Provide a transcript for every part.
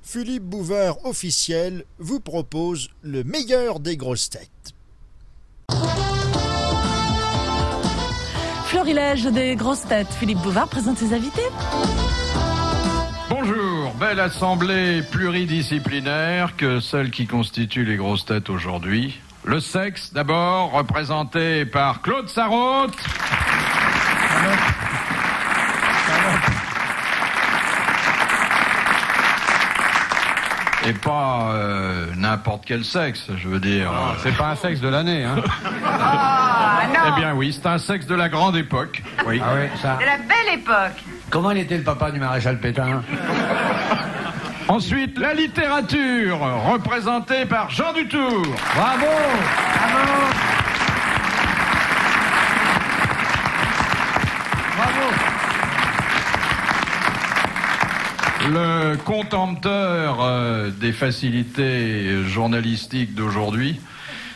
Philippe Bouvard officiel vous propose le meilleur des grosses têtes. Florilège des grosses têtes. Philippe Bouvard présente ses invités. Bonjour, belle assemblée pluridisciplinaire que celle qui constitue les grosses têtes aujourd'hui. Le sexe d'abord, représenté par Claude Sarraute. Et pas n'importe quel sexe, je veux dire. C'est pas un sexe de l'année, hein. Eh bien oui, c'est un sexe de la grande époque. Oui. Ah oui, ça. De la belle époque. Comment il était le papa du maréchal Pétain? Ensuite, la littérature, représentée par Jean Dutour. Bravo! Bravo! Bravo! Le contempteur des facilités journalistiques d'aujourd'hui,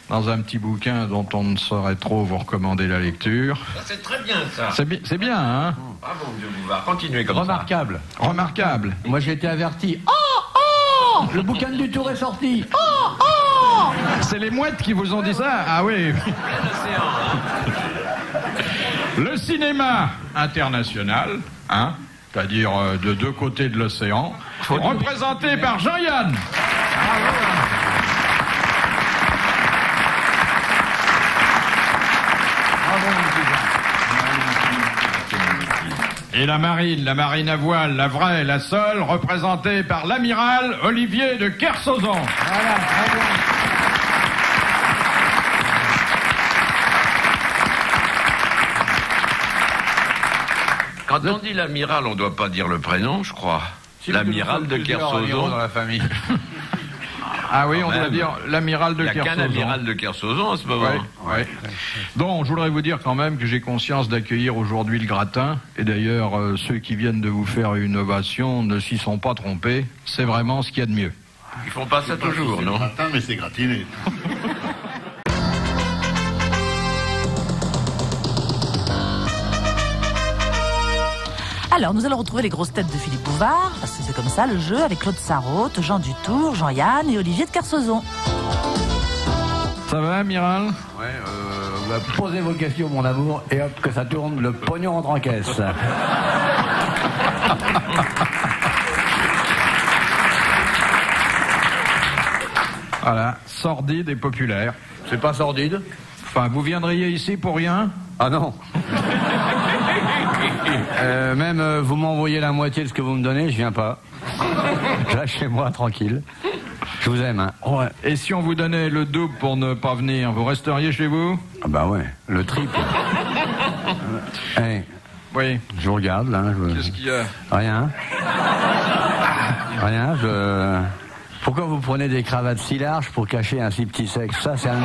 dans un petit bouquin dont on ne saurait trop vous recommander la lecture. C'est très bien, ça. C'est bien, hein? Bravo, M. Bouvard. Continuez comme Remarquable. ça. Remarquable. Moi, j'ai été averti. Oh! Le bouquin du Tour est sorti. Oh! C'est les mouettes qui vous ont dit ça? Ah oui. Le cinéma international, hein? C'est-à-dire de deux côtés de l'océan, représenté par Jean-Yann. Et la marine à voile, la vraie, la seule, représentée par l'amiral Olivier de Kersauzon. Voilà, bravo. Quand on dit l'amiral, on ne doit pas dire le prénom, je crois. L'amiral de Kersauzon. Dans la famille. Ah oui, on doit dire l'amiral de Kersauzon. Il n'y a qu'un amiral de Kersauzon à ce moment. Oui. Donc, je voudrais vous dire quand même que j'ai conscience d'accueillir aujourd'hui le gratin. Et d'ailleurs, ceux qui viennent de vous faire une ovation ne s'y sont pas trompés. C'est vraiment ce qu'il y a de mieux. Ils font pas ça toujours, non? Gratin, mais c'est gratiné. Alors, nous allons retrouver les grosses têtes de Philippe Bouvard, parce que c'est comme ça le jeu, avec Claude Sarraute, Jean Dutour, Jean-Yann et Olivier de Kersauzon. Ça va, amiral? Ouais, vous va poser vos questions, mon amour, et hop, que ça tourne, le pognon rentre en caisse. Voilà, sordide et populaire. C'est pas sordide? Enfin, vous viendriez ici pour rien? Ah non. Même vous m'envoyez la moitié de ce que vous me donnez, je viens pas. Lâchez-moi tranquille. Je vous aime, hein. Ouais. Et si on vous donnait le double pour ne pas venir, vous resteriez chez vous? Ah bah ouais, le triple. Hey, Oui. je vous regarde là. Qu'est-ce qu'il y a? Rien. Rien, Pourquoi vous prenez des cravates si larges pour cacher un si petit sexe? Ça, c'est un...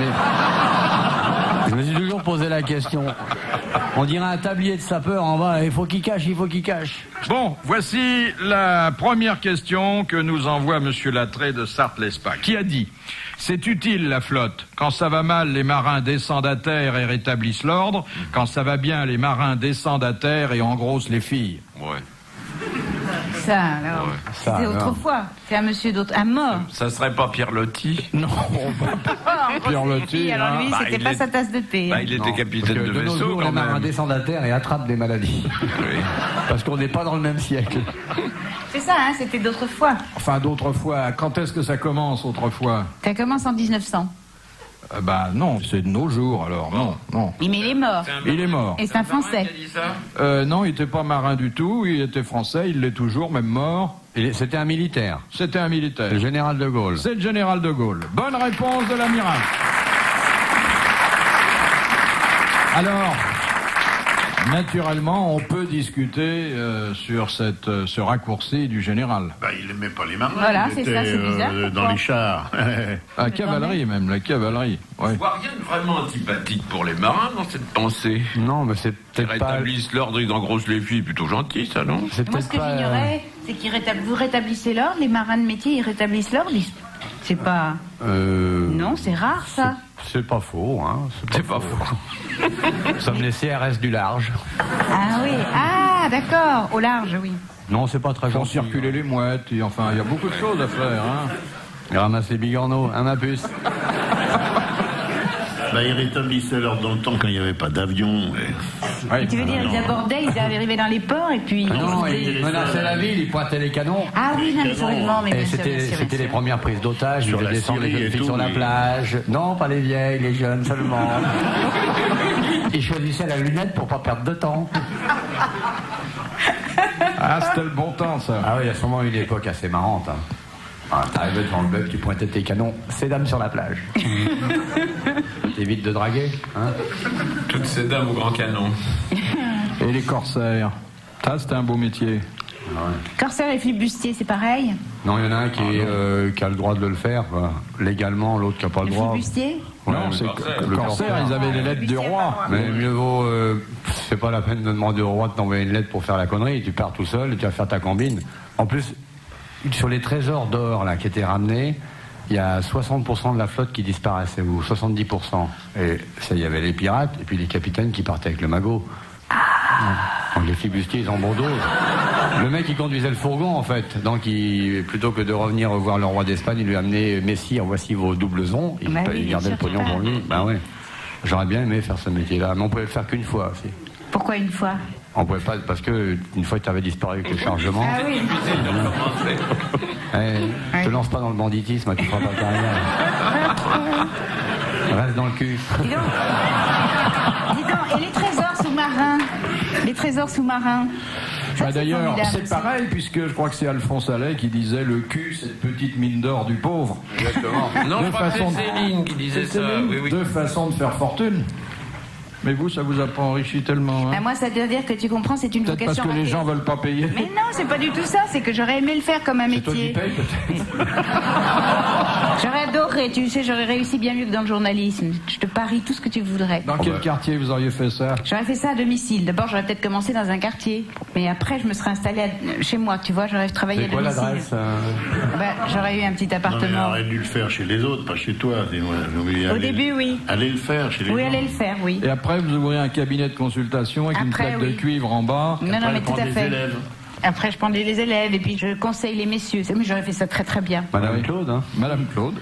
Je me suis toujours posé la question. On dirait un tablier de sapeur en bas. Il faut qu'il cache, il faut qu'il cache. Bon, voici la première question que nous envoie Monsieur Lattré de Sarthe-Lespa, qui a dit: c'est utile la flotte. Quand ça va mal, les marins descendent à terre et rétablissent l'ordre. Quand ça va bien, les marins descendent à terre et engrossent les filles. Ouais. Ça, alors. Ouais. C'était autrefois. C'est un monsieur d'autre. Un mort. Ça serait pas Pierre Loti? Non. Pierre Loti, alors lui, c'était pas sa tasse de thé. Bah, il était Non, capitaine parce que de nos vaisseau jours, quand les marins même. descendent à terre et attrapent des maladies. Oui. Parce qu'on n'est pas dans le même siècle. C'est ça, hein, c'était d'autrefois. Enfin, d'autrefois. Quand est-ce que ça commence, autrefois? Ça commence en 1900. Bah non, c'est de nos jours, alors. Non. Oui, mais il est mort. Il est mort. Et c'est un Français. Qui a dit ça? Non, il était pas marin du tout. Il était français. Il l'est toujours, même mort. C'était un militaire. C'était un militaire. Le général de Gaulle. C'est le général de Gaulle. Bonne réponse de l'amiral. Alors, naturellement, on peut discuter sur ce raccourci du général. Bah, il aimait pas les marins. Voilà, il c'est était, ça, c'est bizarre. dans Pourquoi les chars. La cavalerie même, la cavalerie. Je Ouais. vois rien de vraiment antipathique pour les marins dans cette pensée. Non, mais c'est Ils peut-être pas... rétablissent l'ordre, ils engrossent les filles, plutôt gentil ça, non? C'est Moi, peut-être ce que pas... j'ignorais, c'est qu'ils vous rétablissez l'ordre, les marins de métier, ils rétablissent l'ordre. C'est pas... Non, c'est rare, ça. C'est pas faux, hein. C'est pas faux. Nous sommes les CRS du large. Ah oui, ah d'accord, au large, oui. Non, c'est pas très Font gentil. circuler les mouettes, et enfin, il y a beaucoup de choses à faire. Hein. Il ramasse les bigorneaux, hein, ma puce. Bah, ils rétablissaient l'ordre dans le temps quand il n'y avait pas d'avion. Ouais. Tu veux dire, ils abordaient, ils arrivaient dans les ports et puis... Non, ils menaçaient la ville, ils pointaient les canons. Ah oui, non, absolument, mais Et bien sûr, bien sûr, bien c'était les sûr. premières prises d'otages, ils Sur faisaient la descendre les Syrie jeunes et filles tout, sur la oui. plage. Non, pas les vieilles, les jeunes seulement. Ils choisissaient la lunette pour pas perdre de temps. Ah, c'était le bon temps, ça. Ah oui, il y a sûrement une époque assez marrante. Hein. Ah, t'arrivais devant le bœuf, tu pointais tes canons, ces dames sur la plage. T'évites de draguer, hein. Toutes ces dames au grand canon. Et les corsaires. Ça, c'était un beau métier. Corsaire et flibustier, c'est pareil? Non, il y en a un qui a le droit de le faire, quoi. Légalement, l'autre qui n'a pas le Le droit. flibustier? Ouais, Non, c'est le le corsaire, ils avaient les lettres du roi. Mais mieux vaut, c'est pas la peine de demander au roi de t'envoyer une lettre pour faire la connerie. Tu pars tout seul et tu vas faire ta combine. En plus, sur les trésors d'or là qui étaient ramenés, il y a 60% de la flotte qui disparaissait, ou 70%. Et ça, il y avait les pirates et puis les capitaines qui partaient avec le magot. Donc les flibustiers, ils en bondosent. Le mec, il conduisait le fourgon, en fait. Donc, plutôt que de revenir voir le roi d'Espagne, il lui amenait Messire, voici vos doublesons. Il, Bah oui, il gardait bien le sûr, pognon pour lui. Ben ouais. J'aurais bien aimé faire ce métier-là, mais on pouvait le faire qu'une fois aussi. Pourquoi une fois? On pouvait pas, parce que une fois que tu avais disparu avec le chargement. Ah oui. Te lance pas dans le banditisme, tu feras pas carrière. Reste dans le cul. Dis donc, et les trésors sous-marins? Les trésors sous-marins? Ça, Bah, c'est d'ailleurs, formidable, c'est ça. pareil, puisque je crois que c'est Alphonse Allais qui disait le cul, cette petite mine d'or du pauvre. Exactement. Non, je De crois que façon- c'est Céline qui disait C'est ça. Céline, Oui, oui. deux façons de faire fortune. Mais vous, ça vous a pas enrichi tellement, Bah, hein? moi, ça veut dire que tu comprends, c'est une Peut-être parce vocation que les ratée. gens veulent pas payer. Mais non, c'est pas du tout ça, c'est que j'aurais aimé le faire comme un C'est toi qui métier. payes, peut-être. J'aurais adoré, tu sais, j'aurais réussi bien mieux que dans le journalisme. Je te parie tout ce que tu voudrais. Dans quel quartier vous auriez fait ça? J'aurais fait ça à domicile. D'abord, j'aurais peut-être commencé dans un quartier. Mais après, je me serais installée chez moi, tu vois, j'aurais travaillé à C'est quoi domicile. l'adresse Bah, j'aurais eu un petit Non, mais appartement. aurait dû le faire chez les autres, pas chez toi. Au début, oui. Allez le faire chez les Oui, gens. allez le faire, oui. Et après, vous ouvrez un cabinet de consultation avec une Après, plaque de oui. cuivre en bas. Non, non, Après, mais prendre tout à les fait. élèves. Après, je prendrais les élèves et puis je conseille les messieurs. Mais j'aurais fait ça très très bien. Madame Oui. Claude, hein. Madame Claude.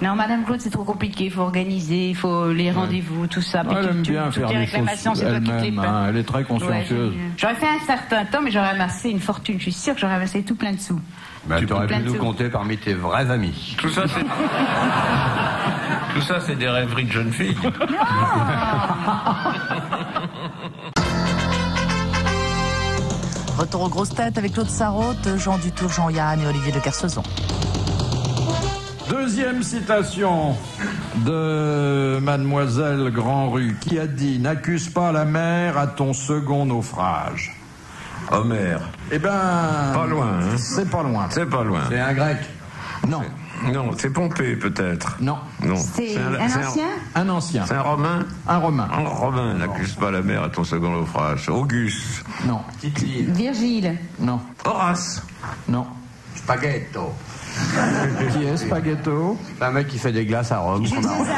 Non, Madame Claude, c'est trop compliqué. Il faut organiser, il faut les rendez-vous, tout ça. Puis Elle aime bien toutes faire les les réclamations, choses c'est toi qui te les elle-même. peins. Hein. Elle est très Ouais, consciencieuse. j'aurais fait un certain temps, mais j'aurais amassé une fortune. Je suis sûre que j'aurais amassé tout plein de sous. Bah, tu aurais plein pu de nous sous. compter parmi tes vrais amis. Tout ça, c'est. Tout ça, c'est des rêveries de jeunes filles. Retour aux grosses têtes avec Claude Sarraute, Jean Dutour, Jean-Yann et Olivier de Kersauzon. Deuxième citation de Mademoiselle Grandrue qui a dit « N'accuse pas la mer à ton second naufrage Homère. ». Eh ben... Pas loin, hein. C'est pas loin. C'est pas loin. C'est un grec. Non, Non, c'est Pompée, peut-être. non. Non. C'est un ancien? Un ancien. C'est un Romain. Un romain. Un Romain, n'accuse pas la mer à ton second naufrage. Auguste. Non, Virgile. non, Horace. non. Spaghetto. Qui est Spaghetto? C'est un mec qui fait des glaces à Rome. Jules qu'on a- César.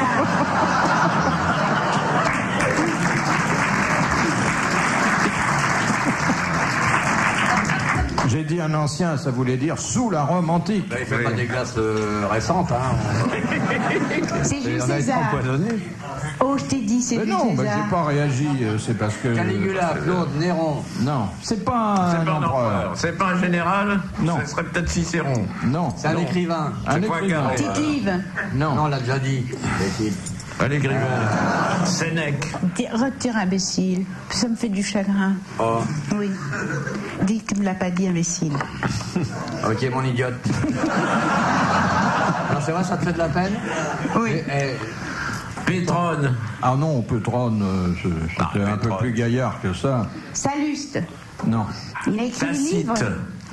J'ai dit un ancien, ça voulait dire sous la Rome antique. Bah, il fait pas des glaces récentes, hein. C'est Jules Il en a été César. empoisonné. Oh, je t'ai dit, c'est Mais Jules non, bah, César. j'ai pas réagi, c'est parce que... Caligula, Claude, Néron. Non, c'est pas C'est un pas un empereur. empereur. C'est pas un général. Non. Ce serait peut-être Cicéron. Non, C'est un écrivain. un C'est écrivain. Poincaré. Tite-Live. Non, Non, on l'a déjà dit. Imbécile. Allez, l'écrivain. Sénèque. Retire, imbécile. Ça me fait du chagrin. Oh, Oui. Dis que tu me l'as pas dit, imbécile. ok, mon idiote. Non, c'est vrai, ça te fait de la peine? Oui. Pétrone. ah non, Pétrone, c'était un peu Pétrone. plus gaillard que ça. Salluste. Non. Il a écrit des Tacite. livres.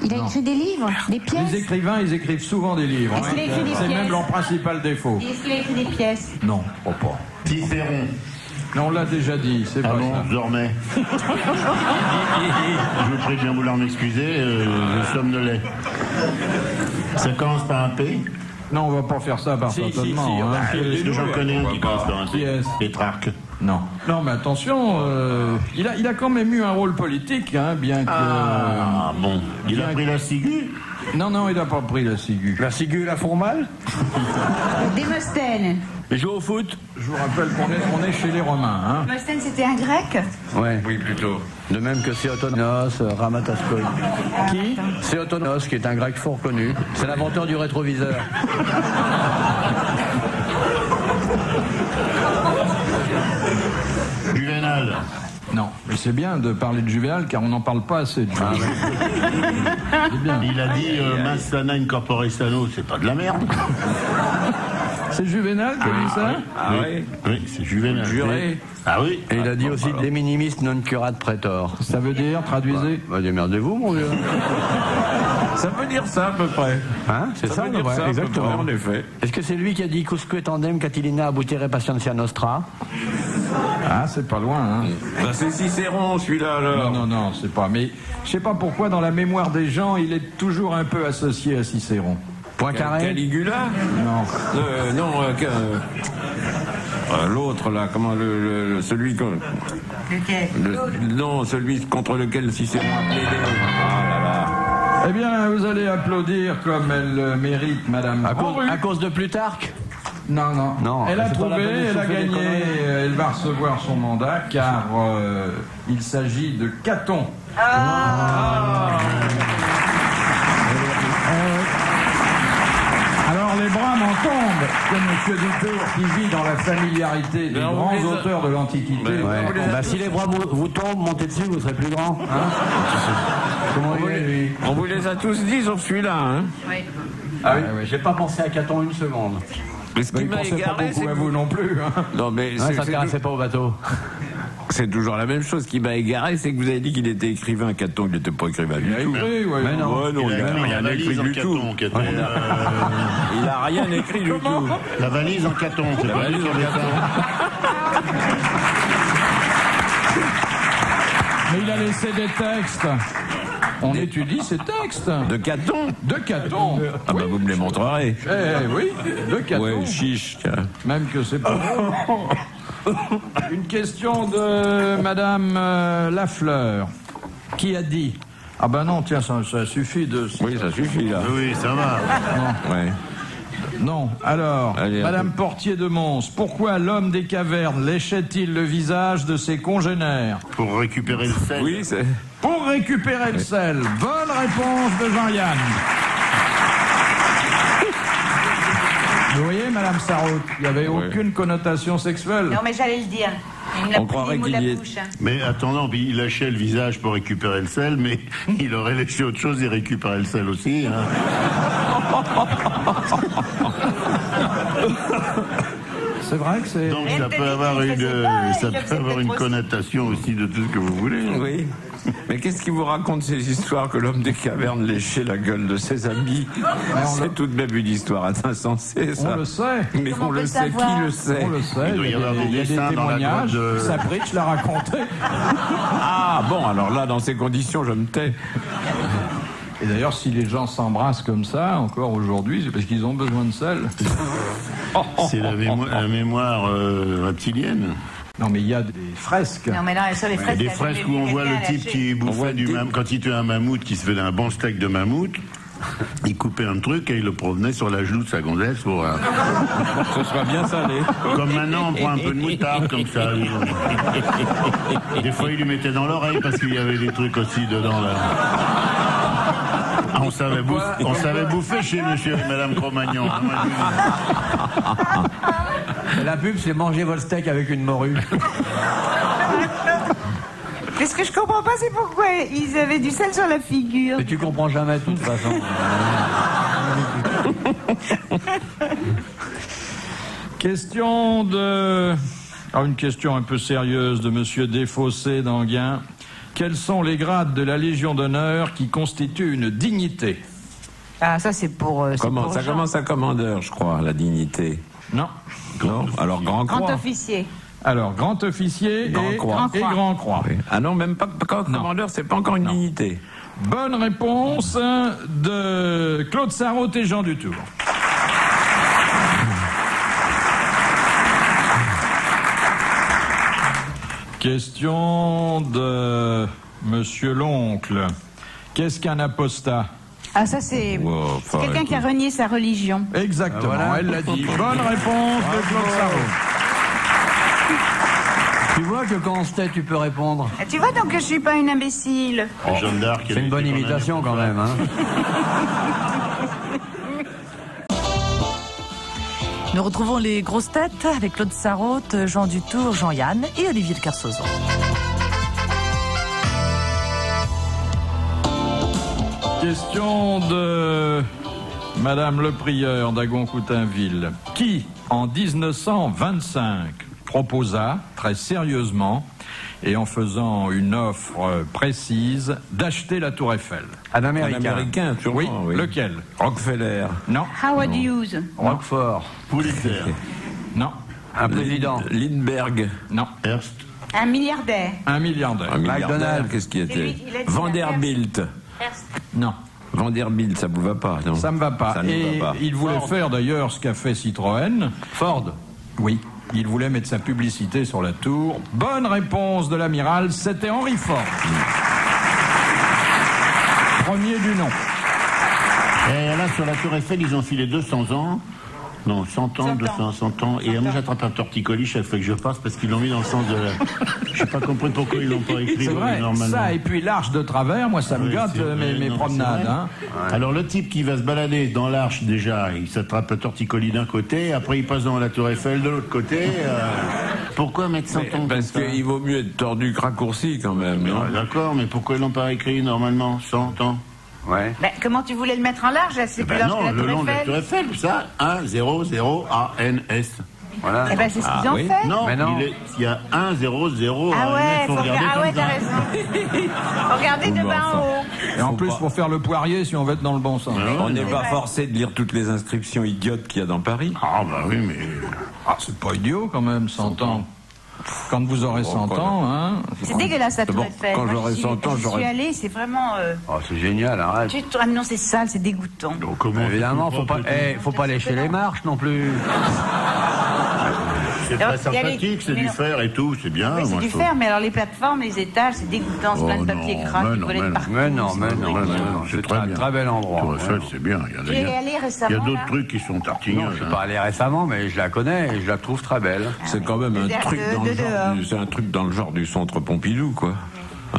Il a écrit des livres, des pièces. Les écrivains, ils écrivent souvent des livres. Est-ce qu'il a écrit des C'est pièces même leur principal défaut. Et est-ce qu'il a écrit des pièces? Non, je crois pas. Cicéron. Non, on l'a déjà dit, c'est Ah pas bon, ça. je dormais. Je vous prie de bien vouloir m'excuser, je somnolais. Ça commence par un P. Non, on va pas faire ça par Si, certainement. si, hein. Est-ce que j'en connais un qui commence par un Qui P? est-ce? Pétrarque. Non. Non, mais attention, il a quand même eu un rôle politique, hein, bien que... Ah, bon. Il a pris la ciguë? Non, il n'a pas pris la ciguë. La ciguë, la formale? Démosthène. Il joue au foot? Je vous rappelle qu'on est chez les Romains, hein. Démosthène, c'était un grec? Ouais. Oui, plutôt. De même que Théotonos Ramataskoi. Qui? Théotonos, qui est un grec fort connu. C'est l'inventeur du rétroviseur. Juvénal. Non, mais c'est bien de parler de Juvénal, car on n'en parle pas assez de Juvénal. C'est bien. Il a dit mens sana in corpore sano, c'est pas de la merde. C'est Juvénal qui a dit ça? Oui, c'est Juvénal. Juré. Ah oui. Et il a dit aussi de minimis non curat praetor. Ça veut dire, traduisez? Bah, démerdez-vous, mon vieux. Ça veut dire ça, à peu près. Hein? C'est ça, veut dire ouais, ça, exactement. à peu près, en effet. Est-ce que c'est lui qui a dit cusque tandem catilina abutere patientia nostra? Ah, c'est pas loin, hein. Ben, c'est Cicéron, celui-là, alors. Non, c'est pas. Mais je sais pas pourquoi, dans la mémoire des gens, il est toujours un peu associé à Cicéron. Poincaré? Caligula? Non. L'autre, là, comment, celui... Lequel? Non, celui contre lequel Cicéron a plaidé. Ah là là. Eh bien, vous allez applaudir comme elle le mérite, Madame. À cause de Plutarque? Non. Elle a c'est pas la trouvé, peine de elle a souffler des gagné, elle va recevoir son mandat, car il s'agit de Caton. Alors les bras m'en tombent, que M. Dutour, qui vit dans la familiarité des grands auteurs de l'Antiquité. Si les bras vous tombent, montez dessus, vous serez plus grand. Hein? Comment il est, lui? On vous les a tous dit, sauf celui-là, hein. Oui. Ah oui, j'ai pas pensé à Caton une seconde. Mais ce qui Il m'a pensait pas égaré, beaucoup c'est à que vous non plus, hein. Non, mais Ça s'intéressait pas au bateau. c'est toujours la même chose qui m'a égaré, c'est que vous avez dit qu'il était écrivain, Caton, qu'il n'était pas écrivain du tout. Oui, Mais non. Ouais, non, il a rien écrit du tout. Il a rien écrit du tout. La valise en caton, c'est La pas valise lui qui en avait caton. Mais il a laissé des textes. On étudie ces textes. De Caton? De Caton. Ah bah vous me les montrerez. Oui, de Caton. Ouais, chiche. Même que c'est pas bon. Une question de Madame Lafleur, qui a dit... Ah ben non, tiens, ça suffit de... Oui, ça suffit, là. Oui, ça va. Ouais. Non, alors, Allez, Madame Portier de Mons, pourquoi l'homme des cavernes léchait-il le visage de ses congénères? Pour récupérer le sel. Oui, c'est... Pour récupérer le sel. Bonne réponse de Jean-Yann. Vous voyez, Madame Sarraute, il n'y avait aucune connotation sexuelle. Non, mais j'allais le dire. Il me l'a On croirait pris les mots de qu'il y la est- bouche, hein. Mais attendant, puis il lâchait le visage pour récupérer le sel, mais il aurait léché autre chose, il récupérait le sel aussi. Hein. C'est vrai que c'est... Donc Mais ça peut-être peut avoir qu'il faisait pas, ça il le peut faisait avoir une peut-être aussi. connotation aussi de tout ce que vous voulez. Oui. Mais qu'est-ce qui vous raconte ces histoires que l'homme des cavernes léchait la gueule de ses amis? C'est tout de même une histoire insensée, ça. On le sait. Mais Comment on on le peut sait, savoir? qui le sait? On le sait, Il doit y avoir des il y a des dessins dans la témoignages. grotte de- Sapritch l'a raconté. Ah bon, alors là, dans ces conditions, je me tais. Et d'ailleurs, si les gens s'embrassent comme ça, encore aujourd'hui, c'est parce qu'ils ont besoin de sel. C'est la mémoire reptilienne. Non, mais il y a des fresques. Non, mais là, sur les Il y a fresques, des il y a fresques jamais où on vu voit le quelqu'un type lâcher. qui bouffait du mammouth. Quand il tuait un mammouth, qui se faisait un bon steak de mammouth, il coupait un truc et il le provenait sur la joue de sa gonzesse pour... Que ce soit bien salé. Comme maintenant, on prend un peu de moutarde comme ça. Des fois, il lui mettait dans l'oreille parce qu'il y avait des trucs aussi dedans là. Ah, on savait bouffer chez monsieur et madame Cro-Magnon. La pub, c'est manger votre steak avec une morue. Mais ce que je comprends pas, c'est pourquoi ils avaient du sel sur la figure. Mais tu comprends jamais de toute façon. Question de... Alors, une question un peu sérieuse de Monsieur Desfossés d'Anguin. Quels sont les grades de la Légion d'honneur qui constituent une dignité? Ah, ça, c'est pour... Comment ça commence à commandeur, je crois, la dignité. Non. Non. Alors grand croix. Grand officier. Alors, grand officier Grand et croix. grand croix. Oui. Ah non, même pas commandeur, c'est pas encore une dignité. Bonne réponse de Claude Sarraute et Jean Dutour. Question de Monsieur l'oncle. Qu'est-ce qu'un apostat? Ah, ça, c'est quelqu'un qui a renié sa religion. Exactement, Voilà. elle l'a dit. Bonne réponse de Claude Sarraute. Tu vois que quand on se tait, tu peux répondre. Ah, tu vois donc que je suis pas une imbécile. Jeanne d'Arc. C'est une bonne imitation quand même, hein. Nous retrouvons les grosses têtes avec Claude Sarraute, Jean Dutour, Jean-Yann et Olivier de Kersauzon. Question de Madame le prieur d'Agon-Coutainville, qui, en 1925, proposa très sérieusement et en faisant une offre précise d'acheter la Tour Eiffel. Un Un Américain. Américain, sûrement. Oui, lequel? Rockefeller. Non, Howard Hughes. Roquefort. Pulitzer. non, Un président. Lindbergh. non. Hearst. Un milliardaire. Un milliardaire. Un milliardaire. McDonald's. Qu'est-ce qu'il C'est lui, était? il a dit Vanderbilt. Non, Vanderbilt, ça vous va pas, non? ça me va pas. Ça ne Et va pas. il voulait faire d'ailleurs ce qu'a fait Citroën. Ford. Oui, il voulait mettre sa publicité sur la tour. Bonne réponse de l'amiral, c'était Henry Ford. Premier du nom. Et là, sur la Tour Eiffel, ils ont filé 200 ans. Non, 100 ans, 100 ans. Et moi, j'attrape un torticolis chaque fois que je passe parce qu'ils l'ont mis dans le sens de la... Je n'ai pas compris pourquoi ils l'ont pas écrit C'est vrai, normalement. ça, et puis l'arche de travers, moi ça me Oui, gâte c'est vrai, mes non, promenades. c'est vrai. Hein. Alors le type qui va se balader dans l'arche déjà, il s'attrape un torticolis d'un côté, après il passe dans la Tour Eiffel de l'autre côté. Pourquoi mettre 100 ans Parce comme ça qu'il vaut mieux être tordu que raccourci quand même, non? D'accord, mais pourquoi ils l'ont pas écrit normalement 100 ans? Ouais. Ben, comment tu voulais le mettre en large? C'est plus Ben large non, que la le Tour long de la Eiffel. Tour Eiffel, ça, 1, 0, 0, A, N, S. Voilà. Eh ben, c'est ce qu'ils ont oui. fait. Non, Mais non. il y a 1, 0, 0, Ah A, ouais, N, S, faut faut regarder ah ouais, comme t'as ça. raison. Faut regarder de bas en haut. Et en plus, pour faire le poirier, si on veut être dans le bon sens. On n'est c'est pas vrai. forcé de lire toutes les inscriptions idiotes qu'il y a dans Paris. Ah bah oui, mais... Ah, c'est pas idiot quand même, 100 ans. Quand vous aurez 100 ans, hein. C'est dégueulasse la Tour Bon, Eiffel. quand Moi, j'aurai j'y 100 ans, j'y suis j'aurai- allée, c'est vraiment. Oh, c'est génial, arrête. Ah non, c'est sale, c'est dégoûtant. Donc, comment Évidemment, c'est faut pas, faut pas lécher les marches non plus. C'est Alors, très il y a les- sympathique, c'est mais du non. fer et tout, c'est bien. Oui, c'est moi, du je trouve. fer, mais alors les plateformes, les étages, c'est dégoûtant, c'est plein de papier non, craque, mais tu non, peux mais être non. partout. Mais non, mais non, mais non. c'est C'est très un bien. très bel endroit. Tour Eiffel, c'est bien. J'y ai allé récemment. Il y a d'autres là. trucs qui sont Non, tartigneux. je suis pas allé récemment, mais je la connais et je la trouve très belle. C'est quand même un Des airs truc de- dans de le genre dehors. c'est un truc dans le genre du centre Pompidou, quoi.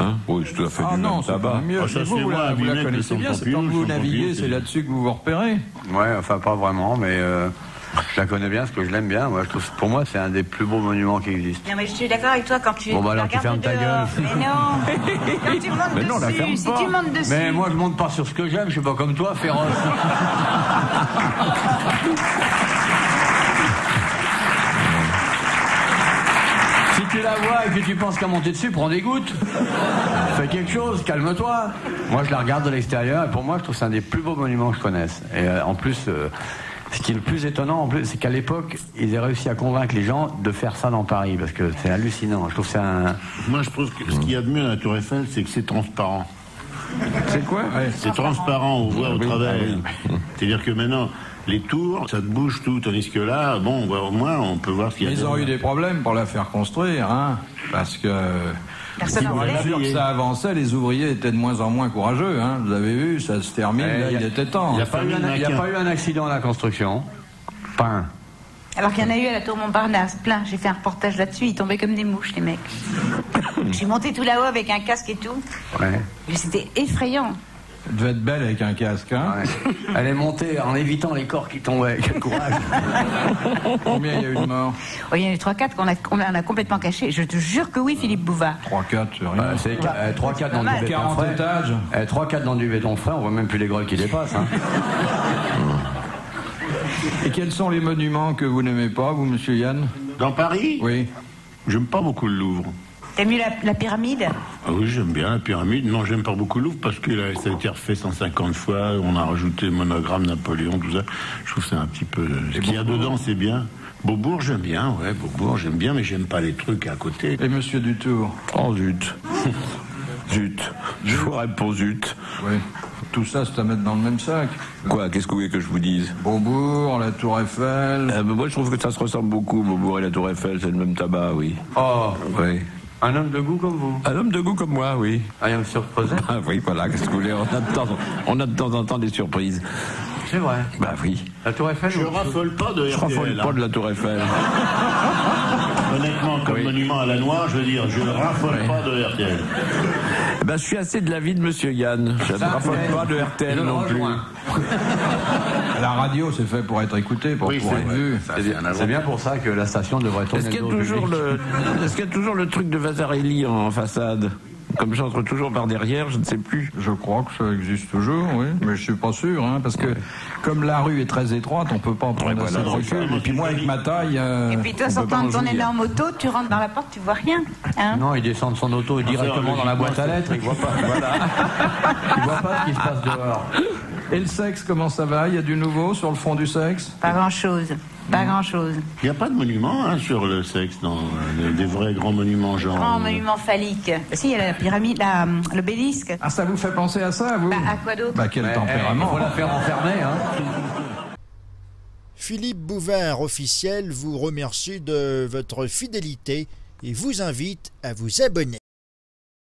Hein? Oui, c'est tout à fait Ah du non, même c'est pas tabac. mieux. Ah, ça, Mais vous, c'est vous moi, la abîmé que connaissez le bien, Centre c'est quand Pompidou, vous le Centre naviguez, Pompidou, c'est c'est- là-dessus que vous vous repérez. Ouais, enfin pas vraiment, mais je la connais bien parce que je l'aime bien. Moi, je trouve, pour moi, c'est un des plus beaux monuments qui existent. Non, mais je suis d'accord avec toi quand tu. Bon, bah, alors, tu tu fermes regardes ta dehors. gueule. Mais non. Quand tu montes Mais non, la dessus, ferme si pas. tu montes dessus. Mais moi, je monte pas sur ce que j'aime. Je suis pas comme toi, féroce. Si tu la vois et que tu penses qu'à monter dessus, prends des gouttes. Fais quelque chose, calme-toi. Moi, je la regarde de l'extérieur et pour moi, je trouve que c'est un des plus beaux monuments que je connaisse. Et en plus, ce qui est le plus étonnant, en plus, c'est qu'à l'époque, ils ont réussi à convaincre les gens de faire ça dans Paris parce que c'est hallucinant. Je trouve que c'est un. Moi, je trouve que ce qu'il y a de mieux dans la Tour Eiffel, c'est que c'est transparent. C'est quoi? C'est transparent, on voit au travers. C'est-à-dire que maintenant, les tours, ça te bouge tout, tandis que là, bon, on voit au moins, on peut voir ce qu'il y a Ils ont eu des problèmes pour la faire construire, hein, parce que Personne au n'en fur et à voulait. mesure que ça avançait, les ouvriers étaient de moins en moins courageux. Hein. Vous avez vu, ça se termine, là, il était temps. Il n'y a pas eu un accident à la construction. Pas un. Alors qu'il y en a eu à la Tour Montparnasse, plein. J'ai fait un reportage là-dessus, ils tombaient comme des mouches, les mecs. Je suis montée tout là-haut avec un casque et tout. Ouais. Mais c'était effrayant. Elle devait être belle avec un casque, hein. Ouais. Elle est montée en évitant les corps qui tombaient. Quel courage. Combien il y a eu de morts? Oh, il y en a eu 3-4 qu'on a complètement cachés. Je te jure que oui, Philippe Bouvard. 3-4, c'est rien. C'est 3-4 dans Pas mal. du béton 40 frais. étages. 3-4 dans du béton frais, on voit même plus les grolles qui dépassent. Hein. Et quels sont les monuments que vous n'aimez pas, vous, monsieur Yann? Dans Paris, Oui. j'aime pas beaucoup le Louvre. T'aimes mieux la pyramide? Ah oui, j'aime bien la pyramide. Non, j'aime pas beaucoup le Louvre parce que là, ça a été refait 150 fois. On a rajouté monogramme, Napoléon, tout ça. Je trouve que c'est un petit peu. Ce qu'il y a dedans, c'est bien. Beaubourg, j'aime bien, ouais, Beaubourg, j'aime bien, mais j'aime pas les trucs à côté. Et monsieur Dutour? Oh zut. Zut. Je vous réponds zut. Oui. Tout ça, c'est à mettre dans le même sac. Quoi? Qu'est-ce que vous voulez que je vous dise? Beaubourg, la Tour Eiffel. Mais moi, je trouve que ça se ressemble beaucoup. Beaubourg et la Tour Eiffel, c'est le même tabac, oui. Oh, Oui. Un homme de goût comme vous. Un homme de goût comme moi, oui. I am surprised. Ah oui, voilà, qu'est-ce que vous voulez, on a de temps en temps des surprises. C'est vrai. Bah oui. La Tour Eiffel. Je raffole pas de Je RTL. raffole pas de la Tour Eiffel. Honnêtement, comme monument à la noire, je veux dire, je ne raffole pas de RTL. Ben, je suis assez de l'avis de Monsieur Yann. Je ne raffole pas de RTL non plus. La radio, c'est fait pour être écouté, pour être vu. C'est bien pour ça que la station devrait tourner. Est-ce qu'il y a toujours le truc de Vasarely en façade? Comme j'entre toujours par derrière, je ne sais plus. Je crois que ça existe toujours, oui, mais je suis pas sûr, hein, parce que comme la rue est très étroite, on peut pas prendre assez de recul. Et puis moi, avec ma taille, Et puis toi, sortant de ton énorme auto, tu rentres dans la porte, tu vois rien. Hein? Non, il descend de son auto et directement dans la boîte à lettres. Il voit pas. Voilà. Il voit pas ce qui se passe dehors. Et le sexe, comment ça va? Il y a du nouveau sur le fond du sexe? Pas grand-chose. Pas grand-chose. Il n'y a pas de monument sur le sexe, non, des vrais grands monuments genre. Grand monument phallique. Si, il y a la pyramide, l'obélisque. Ah, ça vous fait penser à ça, vous? Bah, à quoi d'autre? Bah, quel tempérament. Il faut la faire enfermer, hein. Philippe Bouvard officiel vous remercie de votre fidélité et vous invite à vous abonner.